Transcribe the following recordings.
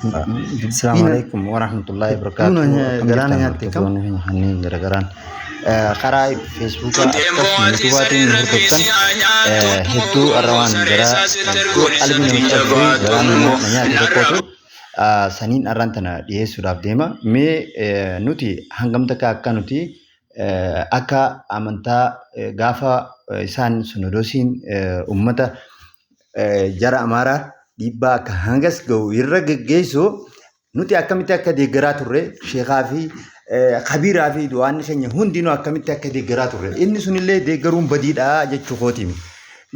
السلام عليكم ورحمة الله وبركاته. قران ياتي كم هني غرغران خراي فيسبوك يوتيوباتين هردتن هدو اروان غرا قلبي نمتبري غران نياتي تقوتو سنين أرانتنا ديسو داب ديما مي نوتي هنگم تكا أكا نوتي أكا أمانتا غافا إسان سنودوسين أمتا جرى أمارا ديبا كهانجس جو يرجع جيسو نوتي أكمل أكا ديجرات الرّ شيخافي خبير في دوان خنيه هندينو أكمل أكا ديجرات الرّ إني سن اللي ديجرون بديد جتشوفوتيم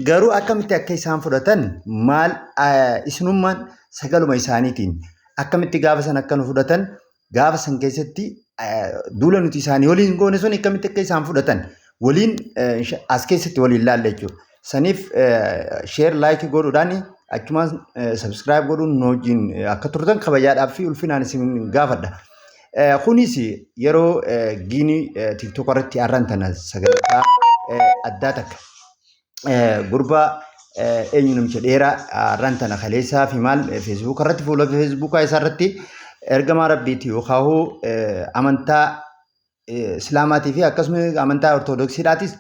غارو أكمل أكا يسام فراتن مال إسنومان سجلوا ما يسانيتين أكمل تجاوب سن أكا نفراتن جاوب سن كيستي دولا نوتي ساني ولين قوني سوني أكمل أكا يسام فراتن ولين أسكيست ولين لا لجو سنيف شير لايك غورو داني أكمل سبسكرايب غورو نوجين أكترتن خبايات أبفي والفينانس من غافدا خونيسي يرو جيني تيك توك رتي أرانتنا سجلتا أداتك غربا أينم شديرة أرانتنا خليسا في مال فيسبوك رتي فولا في فيسبوك أي سرتي إرجما ربيتي وخاهو أمانتا إسلاماتي في أقسم أمانتا أرثوذكسي راتيس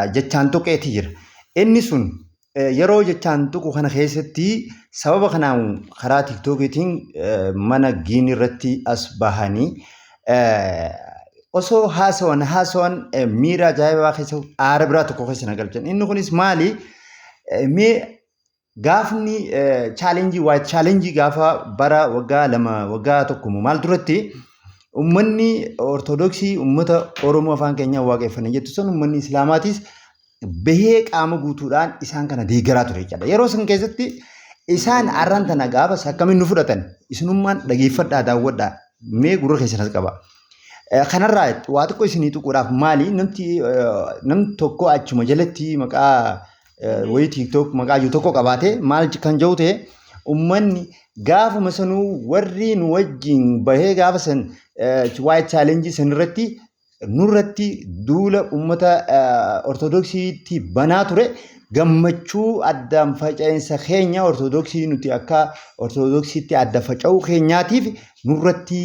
جتانتو كتير إنسون يرو جتانتو كخنا خيستي سبب خناو خرا تيك توكيتين منا جيني رتي أصبحاني أسو هاسون ميرا جايبا خيسو عربراتو كوخيسنا قلبتن إنه كنيس مالي مي غافني challenge وايد challenge غافا برا وغا لما وغا توكمو مال ترتي أمني أرثوذكسي أمتا أورومو فان كينيا واقع فنجت سن أمني إسلاماتيس بهيك آمو غوتوران إسان كنا ديجراتو ريجادا يروسن كيستي إسان أرانتنا غابا سكامي نفرتن إسنومان دقيفة دا ودا مي غورو خيسنا سكابا خنرايت واتكو إسني تقراف مالي نمتي نم توكو أچو مجلتي مكا وي تيك توك مكا يوتوكو كباتي مال كان جوته أمني غاف مسنو ورين وجين بهي غاف سن واي تشالنج سنرتي نورتي دولا أمتا أرثوذكسي تي بناتوري gammachuu addaan faca'insa keenya ortodoksii nuti akka ortodoksiitti adda faca'uu keenyaatiif nurratti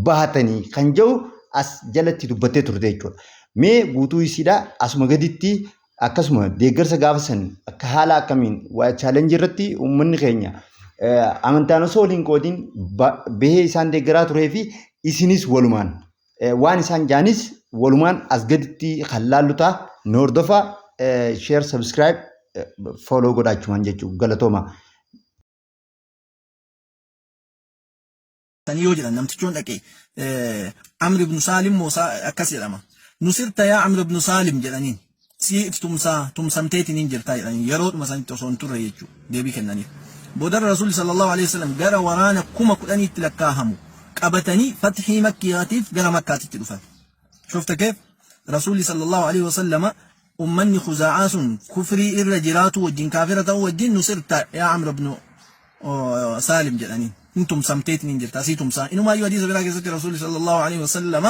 bahatanii kan jiru as jalatti dubbattee turte jechuudha. Mee guutuu isiidha asuma gaditti akkasuma deeggarsa gaafasan akka haala akkamiin waa chaalenjii irratti uummanni keenya amantaan osoo waliin qoodin bahee isaan deeggaraa turee fi isinis walumaan waan isaan jaanis walumaan as gaditti kan laallutaa nu hordofaa. Share, subscribe, follow godha chuman jechu galatoma. Tani yoo jedhan namtichoon dhaqee Amr ibn Salim Moosaa akkas jedhama. Nusirta yaa Amr ibn Salim jedhaniin si tumsamteetiin hin jirtaa jedhaniin yeroodhuma sanitti osoo hin turre jechuu deebii kennaniif. Boodarra Rasuulli sallallahu alaihi wasallam gara waraana 10,000 lakkaahamu qabatanii fathii makkiyaatiif gara makkaatitti dhufan. Shufta keef Rasuulli sallallahu alaihi wasallam أمني خزاعات كفري الرجلات والجن كافرة والجن نصرت يا عمرو بن سالم جلانين انتم سمتيتني انجلتا سيتم سا إنما أيها دي زبراك يا رسول صلى الله عليه وسلم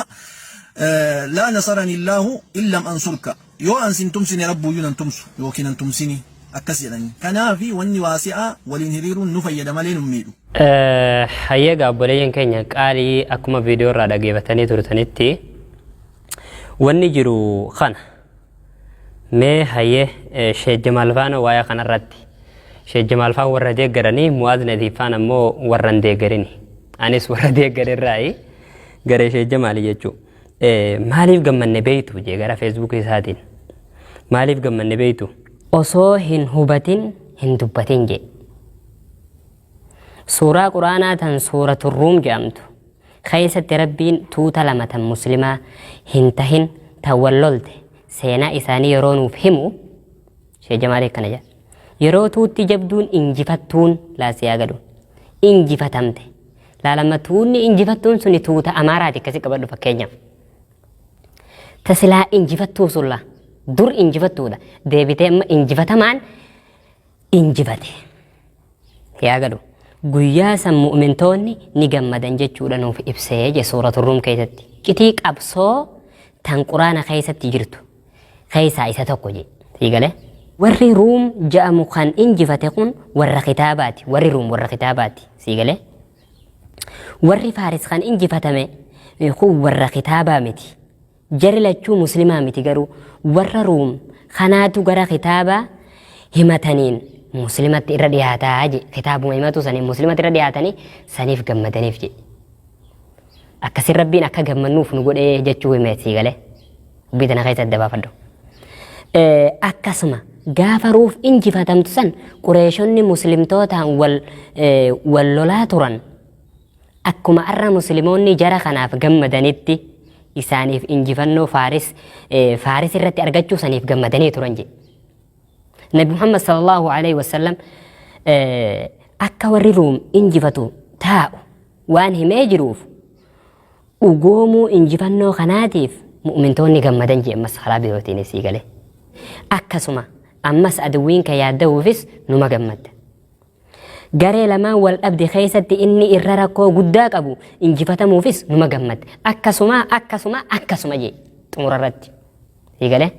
لا نصرني الله إلا أنصرك يو أنسن تمسني رب يونا تمس يو كنا تمسني أكسرني كان في وني واسعة والانهرير نفيد مالين ميدو حيا قابلين كينيا قالي أكما فيديو رادا جيبتني تورتنيتي وني جرو خانه مي هي شيخ جمال فان ويا خان الرتي شيخ جمال فان ورده غراني مواد ندي فان مو ورنده غريني انيس ورده غري راي غري شيخ جمال يجو ماليف غمن بيتو جي غرا فيسبوك يسادين ماليف غمن بيتو اوسو هن هوبتين هن دبتين جي سوره قرانات سوره الروم جامتو خيسه ربين توتا لمه مسلمه هنتهن توللت سينا إساني يرون وفهموا شيء جمالي كنا جا يرو توتي جبدون إنجفتون لا سياقدون إنجفتمت لا لما توني إنجفتون سني توتا أماراتي كسي قبل فكينيا تسلا إنجفتو سلا دور إنجفتو دا ديبتي أما إنجفتمان إنجفتي ياقدو قويا سم مؤمنتوني نقم مدنجة جودا في إبسيج سورة الروم كيتتي كتيك أبصو تنقرانا خيسة تجرتو خيسة إسا توقو جي تيقالي warri ruum ja'amu kan injifate kun warra kitaabaati warri ruum warra kitaabaati siigalee warri faaris kan injifatame kun warra kitaabaa miti jarri lachuu muslimaa miti garuu warra ruum kanaatu gara kitaabaa himataniin muslimatti irra dhiyaataa je kitaabuma himatu saniin muslimatti irra dhiyaatanii saniif gammadaniif je akkasin rabbiin akka gammannuuf nu godhee jechuu hime siigalee ubbiitana keessa dabaafadhu akkasuma gaafa ruuf injifatamtu san qureeshonni muslimtootaan wal lolaa turan akkuma arra muslimoonni jara kanaaf gammadanitti isaaniif injifannoo faaris irratti argachuu saniif gammadanii turan je Nabi Muhammad sallallahu alaihi wasallam akka warri ruum injifatu taa'u waan himee jiruuf ugoomuu injifannoo kanaatiif mu'mintoonni gammadan je ammas karaa birootiin siigalee akkasuma ammas aduwwiin ka yaadda'uufis numa gammadda garee lamaan wal dhabde keessatti inni irra rakkoo guddaa qabu injifatamuufis numa gammadda akkasuma je xumurarratti siigalee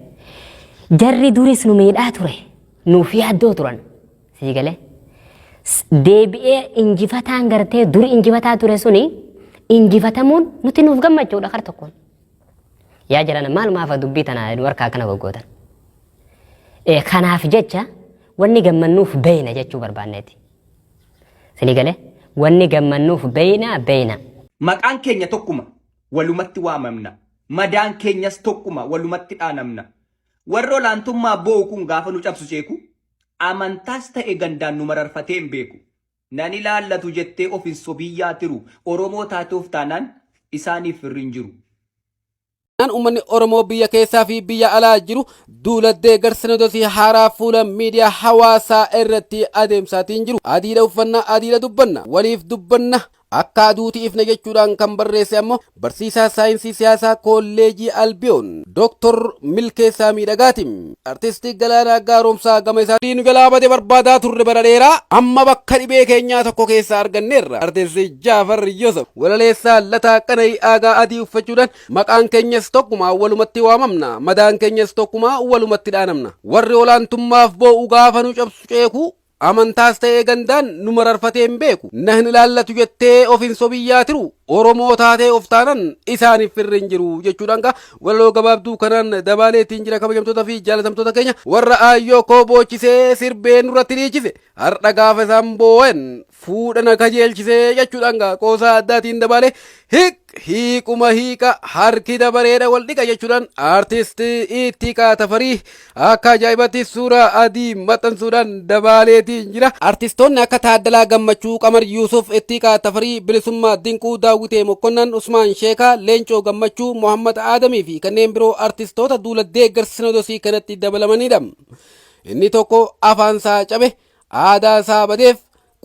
jarri duris nu miidhaa ture nuuf yaaddoo turan siigalee deebi'ee injifataan gartee duri injifataa ture suni injifatamuun nuti nuuf gammachuudha kar tokkoon yaa jirana maalumaaf dubbii tana nu harkaa kana goggootan kanaaf jecha wanni gammannuuf beeyna jechuu barbaanneeti siigalee wanni gammannuuf beeyna maqaan keenya tokkuma walumatti waamamna madaan keenyas tokkuma walumatti dhaanamna warra olaantummaa boo'u kun gaafa nu cabsu ceeku amantaas ta'e gandaan nu mararfatee hin beeku nan ilaallatu jettee of hin sobiyyaa tiru oromoo taatuuf taanaan isaaniif firri hin jiru. Nan ummanni Oromoo biyya keessaa fi biyya alaa jiru duuladdee garsinodosii haaraa fuula miidiyaa hawaasaa irratti adeemsaatiin jiru. Adiidha uffannaa adiidha dubbanna waliif dubbanna akka aduuti ifna jechuudhaan kan barreesse ammoo barsiisaa saayinsii siyaasaa kolleejii Albiyoon Dr. Milkeessaa Miidhagaatiin artistii Galaanaa Gaaromsaa gama isaatiin galaabate barbaadaa turre bara dheeraa amma bakka dhibee keenyaa tokko keessa arganneerra. Artistii Jaafar Yosef walaleessaa Lataa Qana'ii Aagaa adii uffachuudhaan maqaan keenyas tokkuma walumatti waamamna madaan keenyas tokkuma walumatti dhaanamna warri olaantummaaf boo'u gaafa nu cabsu ceeku amantaas ta'ee gandaan nu mararfatee hin beeku nahni ilaallatu jettee of hin sobiyyaa tiru oromoo taatee of taanan isaaniif firri hin jiru jechuudhaan walaloo gabaabduu kanaan dabaaleetiin jira kabajamtoota fi jaalatamtoota keenya warra aayyoo koo boochisee sirbee nurratti dhiichise har'a gaafa isaan boo'en fuudhana kajeelchisee jechuudhaan qoosaa addaatiin dabaalee hiikuma hiika harki dabareedha wal dhiqa jechuudhaan artistii Ittiqaa Tafarii akka ajaa'ibatti suuraa adii maxxansuudhaan dabaleetiin jira. Artistoonni akka Taaddalaa Gammachuu, Qamar Yuusuf, Ittiqaa Tafarii, Bilisummaa Dinquu, Daawwitee Mokkonnan, Usmaan Sheekaa, Leencoo Gammachuu, Muhammad Aadamii fi kanneen biroo artistoota duuladdee garsinodosii kanatti dabalamanidha. Inni tokko afaansaa cabe aadaa isaa badeef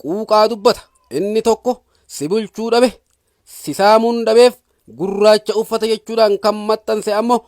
quuqaa dubbata. Inni tokko si bulchuu dhabe sisaamuun dhabeef gurraacha uffata jechuudhaan kan maxxanse ammoo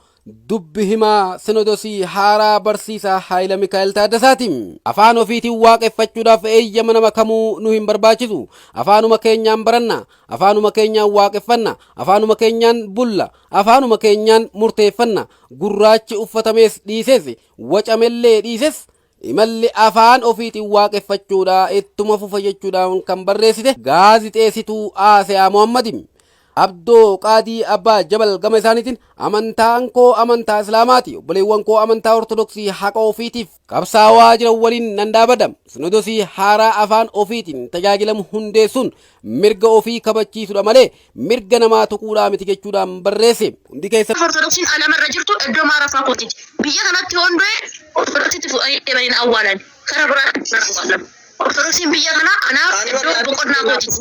dubbi himaa sinodosii haaraa barsiisaa Haayila Mikaa'el Taaddasaatiin afaan ofiitiin waaqeffachuudhaaf eeyyama nama kamuu nu hin barbaachisu. Afaanuma keenyaan baranna, afaanuma keenyaan waaqeffanna, afaanuma keenyaan bulla, afaanuma keenyaan murteeffanna. Gurraachi uffatamees dhiises wacamellee dhiises imalli afaan ofiitiin waaqeffachuudha ittuma fufa jechuudhaan kan barreessite gaazixeessituu Aaseyaa Muhammadin. Abdoo Qaadii Abbaa Jabal gama isaaniitiin amantaan koo amantaa Islaamaati, obboleewwan koo amantaa Ortodoksii haqa ofiitiif qabsaawaa jiran waliin nan dhaabadha. Sinodosii haaraa afaan ofiitiin tajaajilamu hundeessuun mirga ofii kabachiisudha malee mirga namaa tuquudhaa miti jechuudhaan barreesse. Hundi keessa Ortodoksiin alamarra jirtu iddoo maarafaa kootiti. Biyya kanatti hundee Ortodoksiitti fuudhanii deemanii awwaalan. Kana biraa Ortodoksiin biyya kana anaaf iddoo boqonnaa kootiti.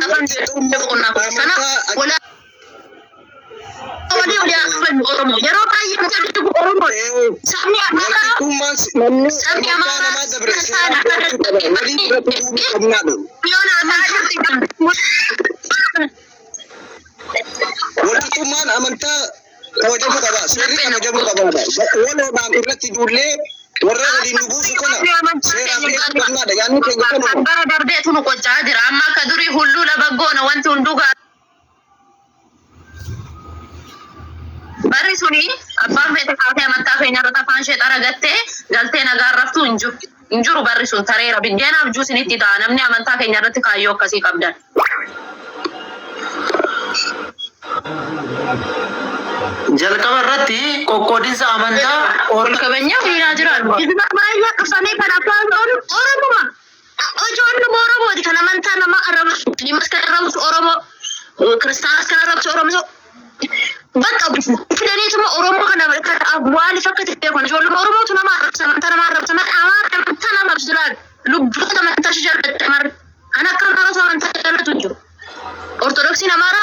Kafan iddoo boqonnaa kootiti. Kanaaf walaa Oromoo yeroo baay'ee kan jedhu Oromoo sabni walqixxummaan amantaa kabajamuu qaba. Seerri kabajamuu qaba. Waloodhaan irratti ijoollee warra waliin nu buusu kana seeraan qabnaadha. Yaanni keenya kanuma. Bara darbeetu nu qochaa jira. Amma akka durii hulluu lafa goona wanti hunduu Barrisuni abbaan feete kaatee amantaa keenya irratti afaan ishee xaragattee galtee nagaa raftu hin jiru barrisun tareera biddeenaaf juusinitti ta'a namni amantaa keenya irratti kaayyoo akkasii qabdan. Jalqaba irratti qoqqoodinsa amantaa ol kabajaa fiiraa jiran. Ilma baay'ee dhufanii kan abbaan Oromuma. Ijoollee Oromooti kan amantaa nama arraba limas kan arrabsu Oromoo kiristaanas kan arrabsu Oromoo. Bakka fidanii tuma Oromoo kana waan fakkaate kun ijoollee Oromootu nama arrabsa amantaa nama arrabsa amantaa nama arrabsu laal lubbuudha amantaa ishee jaallatti marri. Ana akka maratu amantaa jaallatu jiru. Ortodoksiin Amaara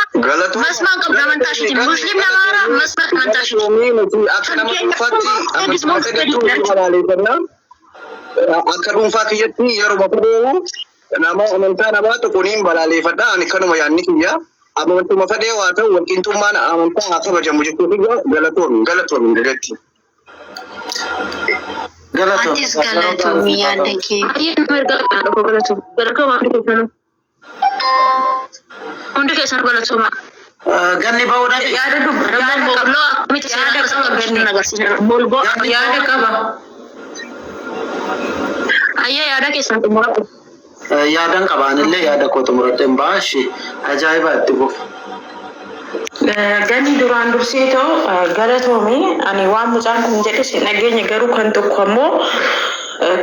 masmaan qabdu amantaa isheetiin musliimni Amaara masmaan amantaa isheetiin. Akka dhuunfaa kiyyatti yeroo bafadeemu nama amantaa namaa tokkoniin balaaleffadha ani kanuma yaanni kiyya amantuma fadhee waa ta'u walqixxummaan amantaa haa kabajamu jechuufi galatoomi deddeetti. Atis galatoomi yaadda kee. Hundi keessan galatooma. ganni bahuudhaaf Yaada dubbataan booloo akkamitti seera akkasuma agarsiisa. Bolboo yaada qaba. Ayyaa yaada keessan xumuratu. Yaadan qabaanillee yaada koo xumuradheen baashi ajaa'iba itti buuf. Ganni duraan dursee ta'u galatoomi ani waan mucaan kun jedhe sin dhageenya garuu kan tokko ammoo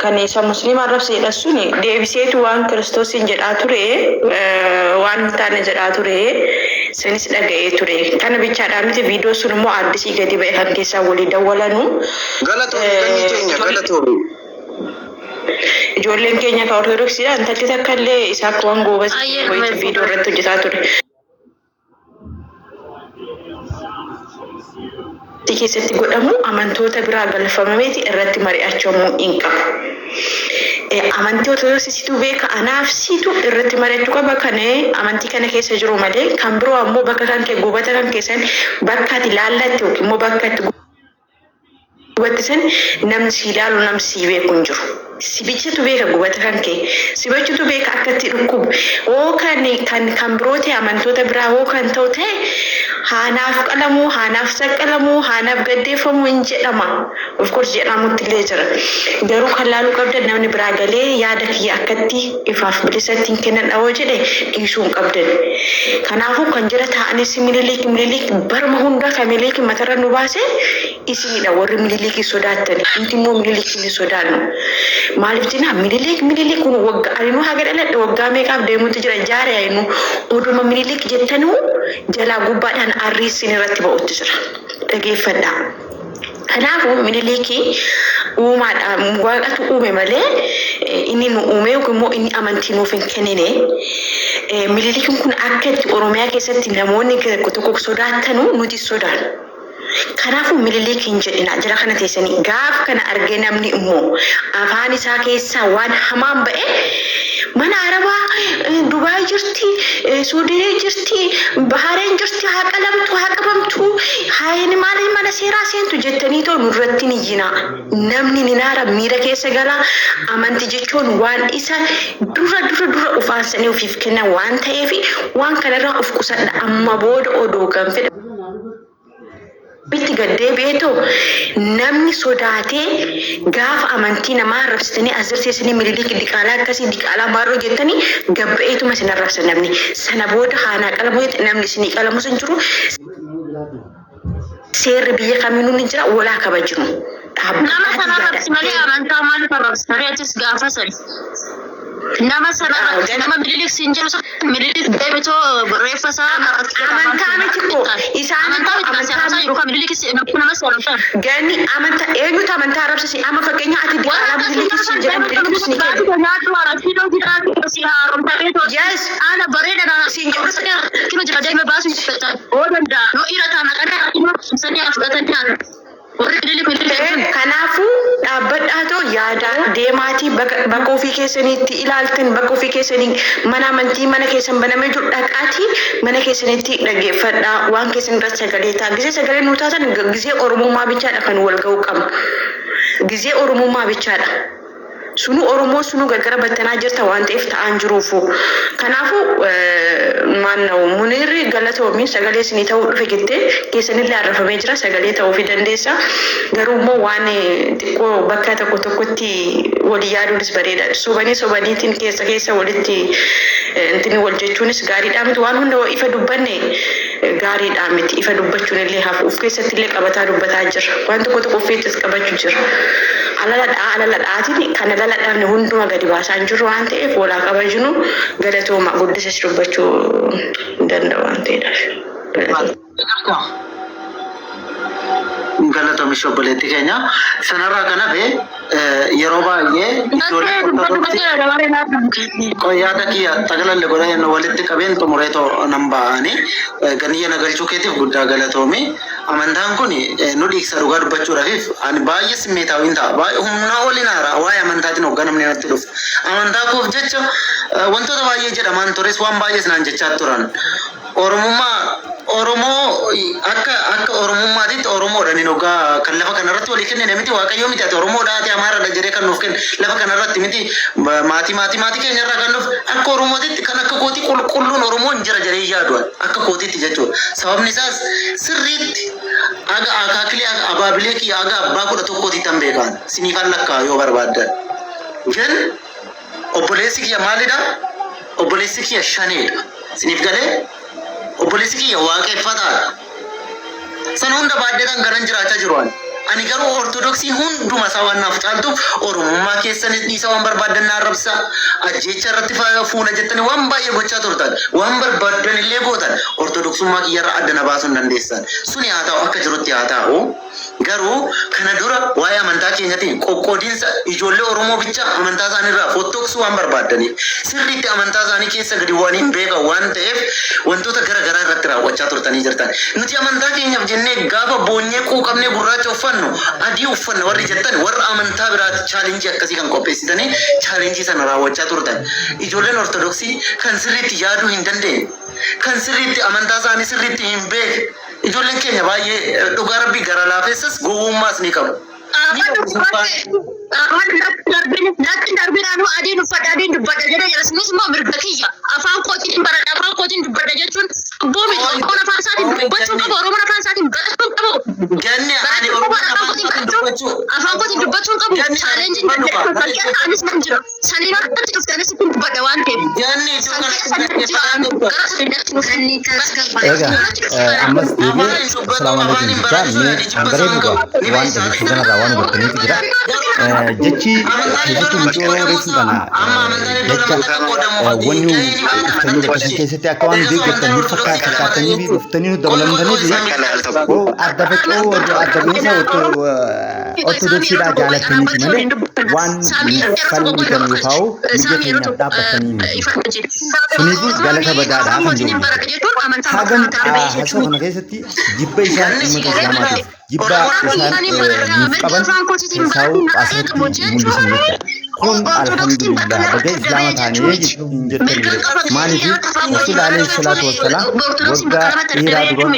kan isa musliima arrabseedha suni deebiseetu waan kiristoosiin jedhaa ture waan taane jedhaa ture sinis dhaga'ee ture kana bichaadhaa miti viidiyoo sun immoo addisii gadi ba'e kan keessaa walii dawwalanu galatoomi ijoolleen keenya ka ortodoksiidha intalli takka illee isaa akka waan goobas viidiyoo irratti hojjetaa ture. keessatti godhamu amantoota biraa galfamameeti irratti mari'achamuu hin qabu. Amantoota situ beeka anaaf situ irratti mari'achuu qaba kan amantii kana keessa jiru malee kan biroo ammoo bakka kan kee gubata kan keessan bakka ati laallatte yookiin immoo bakka ati gubattisan namni si ilaalu namni si beeku hin jiru. Sibichatu beeka gubata kan kee sibichatu beeka akka itti dhukkubu oo kan biroote amantoota biraa oo kan ta'u ta'e haanaaf qalamu haanaaf saqqalamu haanaaf gaddeeffamu hin jedhama of course jedhamutti illee jira garuu kan laaluu qabdan namni biraa galee yaada kiyya akkatti ifaaf bilisatti hin kennan dhawoo jedhe dhiisuu hin qabdan kanaafuu kan jira ta'anis mililik barma hunda kan mililik matarra nu baase isinidha warri mililikii sodaattan inti immoo mililikii ni sodaannu maaliif jenna mililik kun waggaa alinuu haga dhaladhe waggaa meeqaaf deemuutu jira jaaree ayinu oduma mililik jettanuu jalaa gubbaadhaan arriisin irratti ba'utti jira dhageeffadha. Kanaafuu mililikii uumaadhaan waaqatu uume malee inni nu uume yookiin immoo inni amantii nuuf hin kennine mililikiin kun akka itti Oromiyaa keessatti namoonni tokko sodaatanu nuti sodaannu. Kanaafuu mililikii hin jedhina jira kana teessanii gaaf kana argee namni immoo afaan isaa keessaa waan hamaan ba'e mana Arabaa Dubaay jirti Suudii jirti Bahareen jirti haa qalamtu haa qabamtu haayini maali mana seeraa seentu jettanii too nurratti ni jina namni ni naara miira keessa gala amantii jechuun waan isa dura ufaansanii ofiif kennan waan ta'eef waan kanarraa of qusadha amma booda odoo kan fedha bitti gaddeebi'ee ta'u namni sodaatee gaafa amantii namaa arrabsitanii asirteessanii mililikii diqaalaa akkasii diqaalaa maarroo jettanii gabba'eetuma isin arrabsa namni sana booda haanaa qalamu namni isinii qalamus hin jiru seerri biyya kamiinuu ni jira walaa kabajnu. Nama sana arrabsi malee amantaa maaliif arrabsi malee atis gaafa sadi. Nama sana nama mililik siin jiru mililik deebitoo reeffa isaa amantaa miti koo isaan amantaa jiru kan mililik nama sana gani amantaa eenyutu amantaa arrabsisi amma fakkeenya ati diqaalaa mililik siin jedhamu mililik siin jedhamu nyaatu arrabsiidoo jiraatu si haaromtee too yes ana bareeda na siin jedhu kilo jira deeme baasu jifatan oo danda'a no irata naqadee ati sanii fudhatanii haala. Kanaafuu dhaabbadhaatoo yaada deemaatii bakka ofii keessaniitti ilaaltan bakka ofii keessanii mana amantii mana keessan banamee jiru dhaqaatii mana keessaniitti dhaggeeffadhaa waan keessan irratti sagalee ta'a gisee sagalee nuu taatan gisee oromummaa bichaadha kan wal ga'uu qabu gisee oromummaa bichaadha. Sunu Oromoo sunu gargara battanaa jirta waan ta'eef ta'an jiruufu kanaafuu maanna'u munirri galatoomi sagalee isinii ta'uu dhufe jettee keessanillee arrafamee jira sagalee ta'uu fi dandeessa garuu immoo waan xiqqoo bakka tokkotti walii yaaduunis bareeda sobaniitiin keessa walitti intini wal jechuunis gaariidhaa miti waan hunda ifa dubbanne gaariidhaa miti ifa dubbachuun illee hafu of keessatti illee dubbataa jira waan tokko ofiittis qabachuu jira alaladhaatiin kan alaladhaan hunduma gadi baasaan jiru waan ta'eef walaa qabajnu galatooma guddisas dubbachuu danda'a waan ta'eedhaaf. Galatoomi shobboleetti keenya sanarraa kan hafe yeroo baay'ee qoyyaata kiyya tagalalle godhan walitti qabeen xumureetoo nan ba'anii ganiyya nagalchuu keetiif guddaa galatoomi amantaan kun nu dhiigsa dhugaa dubbachuudhaaf ani baay'ee simmeetaawiin ta'a baay'ee humna waliin haara waa'ee amantaatiin hoogganamni natti dhufu amantaa koof jecha wantoota baay'ee jedhamaan tures waan baay'ees naan jechaa turan Oromoo akka Oromummaatitti Oromoodhaan hin ogaa kan lafa kanarratti walii kennine miti waaqayyoo miti ati Oromoodhaa ati Amaaraadha jedhee kan nuuf kenne lafa kanarratti miti maatii keenyarraa kan nuuf akka Oromootitti kan akka kootii qulqulluun Oromoon jira jedhee yaaduun akka kootiitti jechuudha. Sababni isaas sirriitti aga akaakilee abaabilee kiyya aga abbaa 11 tan beekan siniifan lakkaa yoo barbaaddan. Jen obboleessi kiyya maalidha? Obboleessi kiyya shaneedha. Siniif galee obboleessi kiyya waaqeffataadha. San hunda baadheedhaan garan jiraachaa jiru ani garuu ortodoksii hunduma isaa waan naaf caaltuuf Oromummaa keessanis dhiisa waan barbaadan arrabsa ajjeecha irratti fuuna jettanii waan baay'ee gochaa turtan waan barbaadan illee gootan ortodoksummaa kiyyarra adda na baasuu hin dandeessan suni haa ta'u akka jirutti haa ta'u garuu kana dura waa'ee amantaa keenyaatiin qoqqoodiinsa ijoollee Oromoo bicha amantaa isaaniirraa fottoksuu waan barbaadaniif sirriitti amantaa isaanii keessa gadi waan hin beekan waan ta'eef wantoota garaagaraa irratti raawwachaa turtanii jirtan nuti amantaa keenyaaf jennee gaafa boonyee quuqamnee gurraacha uffannu adii uffanna warri jettan warra amantaa biraatti chaalenjii akkasii kan qopheessitanii chaalenjii sana raawwachaa turtan ijoolleen ortodoksii kan sirriitti yaaduu hin dandeenye kan sirriitti amantaa isaanii sirriitti hin beekne ijoolleen keenya baay'ee dhugaa rabbii gara laafessas gowwummaas ni qabu. Laakiin darbinaanuu adiin uffata adiin dubbadha jedha jedhasinis immoo mirga kiyya afaan kootiin baradha afaan kootiin dubbadha jechuun boomi Oromoon afaan isaatiin dubbachuu qabu Oromoon afaan isaatiin barachuu qabu. Ganni ani afaan kootiin dubbachuu qabu chaalenjiin danda'e fakkiin anis nan jira saniin akkatti dhuftanis ittiin dubbadha waan ta'eef. Ganni ammas deebi'ee salaamu alaikum jechaa mee hangaree dhugaa waan dhageessu kanarraa waan hubattaniitu jira. Jechi keessatti mucoo reessu kana jecha wanni dhuftanii bakka keessatti akka waan deeggartanii fakkaatanii dhuftanii nu dabalamtanii adda facoo adda beessa ortodoksiidhaa jaalataniiti malee waan falmi kan yookaan biyya keenyaaf dhaabbatanii suniifuu galata badaadhaa kan jiru. Hagam haasoo kana keessatti jibba isaan uummata islaamaatiif jibba isaan nuuf qaban saawuu asirratti mul'isan jecha. Kun alhamdulillah baga islaama taanee hin jettan maaliif Rasuul alayhi salaatu wassalaam waggaa dheeraa dura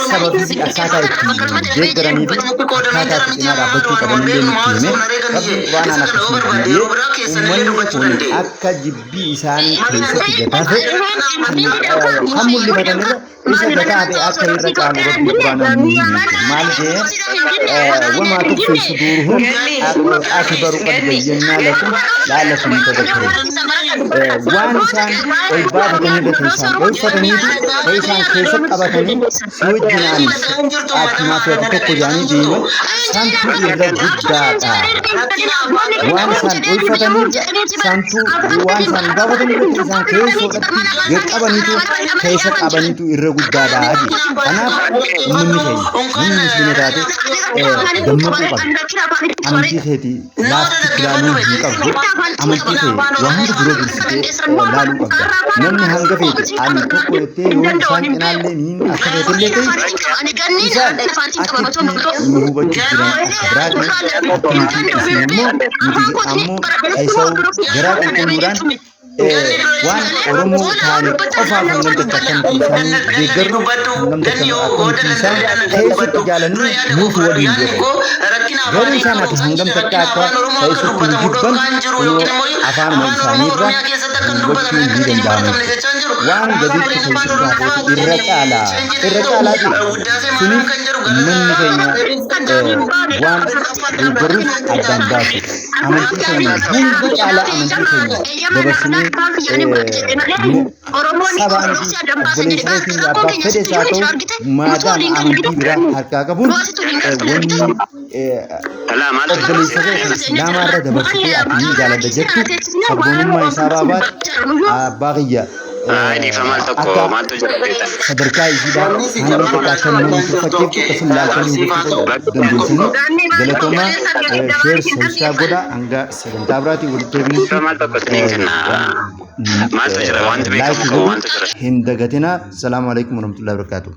sababii akkaataa itti deeggaranii fi akkaataa itti cinaa dhaabbachuu qaban illee nutti hime rabbi quraanaan akkasuma biyye uummanni kun akka jibbii isaanii keessatti gataate kan mul'ifatanirra isa gataate akka irra caalu rabbi quraanaan nu hime maal jee wamaa tukfi suduuruhum akbaru qad bayyannaa lakum la'allakum tadhakkaruun waan isaan ol baafatanii gatan isaan dhoyfataniitu isaan keessa qabatanii si wajjinaan akkimaa fi tokko jaanii deeman santu irra guddaadha waan isaan dhoyfataniirra santu waan isaan gaafataniirra isaan keessoodhatti qaqqabaniitu keessa qabaniitu irra guddaadha kanaaf uummanni keenya namni musliima taate gammachuu qaba amantii keetii laafti ilaaluu hin qabdu amantii kee waan hunda dura dursitee ilaaluu qabda namni hanga feete ani tokko jettee yoo isaan cinaallee niin akka feetillee ta'e isaan akkitti nu hubachuu jiran biraati nuti isin immoo nuti ammoo haisa'u garaa qulqulluudhaan waan Oromoo taane qofaaf hangam takkan isaan deeggarru hangam takkan akka isaan keessatti jaalanii nuuf waliin jiru. Garuu isaan ati hangam takka akka keessatti jibban afaan isaaniirra gochuu ni danda'amu. Waan gaditti keessatti irra caalaati. Suniif uummanni keenya waan deeggarruuf addaan baasu. Amantii keenya hunda caalaa amantii keenya dabarsinee sabaan obboleessootiin abbaa fedhes haa ta'u maadaama amantii biraa harkaa qabuun wanni obboleessa kee islaamaarra dabarsitee ati jaaladha jettu sabboonummaa isaa baabaat abbaa kiyya sadarkaa isiidhaan hanga tokko akka nama tuffateetti akkasuma laaltanii hubachuu dandeessanii galatoomaa sheer sabisaa godha hanga sagantaa biraatii walitti deebinutti laayikii godhu hin dagatinaa. Salaamu alaikum warahmatullahi wabarakatuh.